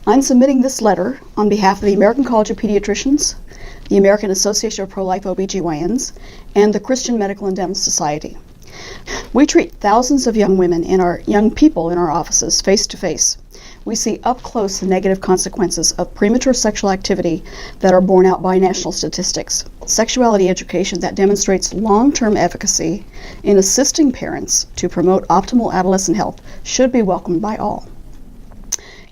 I'm submitting this letter on behalf of the American College of Pediatricians, the American Association of Pro-Life OBGYNs, and the Christian Medical and Dental Society. We treat thousands of young people in our offices face to face. We see up close the negative consequences of premature sexual activity that are borne out by national statistics. Sexuality education that demonstrates long-term efficacy in assisting parents to promote optimal adolescent health should be welcomed by all.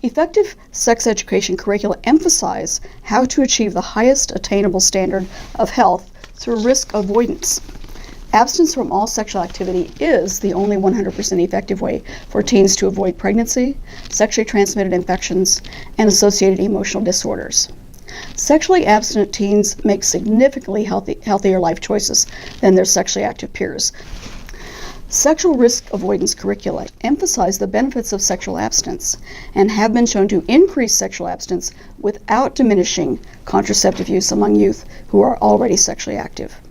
Effective sex education curricula emphasize how to achieve the highest attainable standard of health through risk avoidance. Abstinence from all sexual activity is the only 100% effective way for teens to avoid pregnancy, sexually transmitted infections, and associated emotional disorders. Sexually abstinent teens make significantly healthier life choices than their sexually active peers. Sexual risk avoidance curricula emphasize the benefits of sexual abstinence and have been shown to increase sexual abstinence without diminishing contraceptive use among youth who are already sexually active.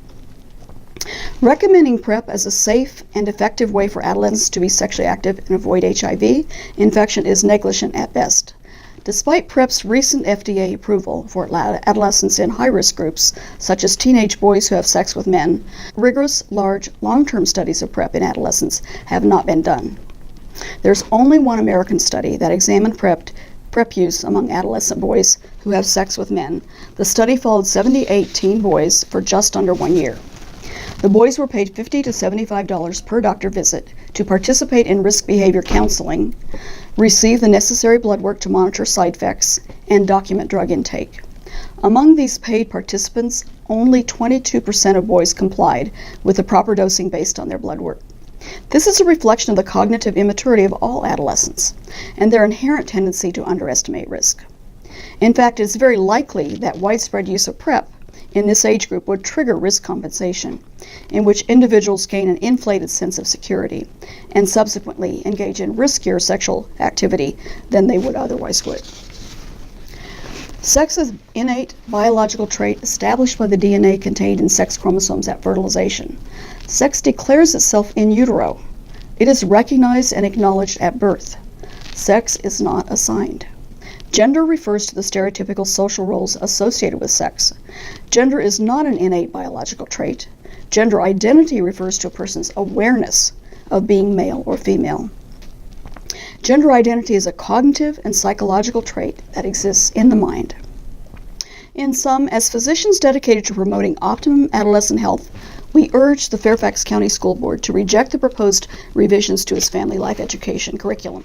Recommending PrEP as a safe and effective way for adolescents to be sexually active and avoid HIV infection is negligent at best. Despite PrEP's recent FDA approval for adolescents in high-risk groups, such as teenage boys who have sex with men, rigorous, large, long-term studies of PrEP in adolescents have not been done. There's only one American study that examined PrEP use among adolescent boys who have sex with men. The study followed 78 teen boys for just under 1 year. The boys were paid $50 to $75 per doctor visit to participate in risk behavior counseling, receive the necessary blood work to monitor side effects, and document drug intake. Among these paid participants, only 22% of boys complied with the proper dosing based on their blood work. This is a reflection of the cognitive immaturity of all adolescents and their inherent tendency to underestimate risk. In fact, it's very likely that widespread use of PrEP in this age group would trigger risk compensation, in which individuals gain an inflated sense of security and subsequently engage in riskier sexual activity than they would otherwise would. Sex is an innate biological trait established by the DNA contained in sex chromosomes at fertilization. Sex declares itself in utero. It is recognized and acknowledged at birth. Sex is not assigned. Gender refers to the stereotypical social roles associated with sex. Gender is not an innate biological trait. Gender identity refers to a person's awareness of being male or female. Gender identity is a cognitive and psychological trait that exists in the mind. In sum, as physicians dedicated to promoting optimum adolescent health, we urge the Fairfax County School Board to reject the proposed revisions to its family life education curriculum.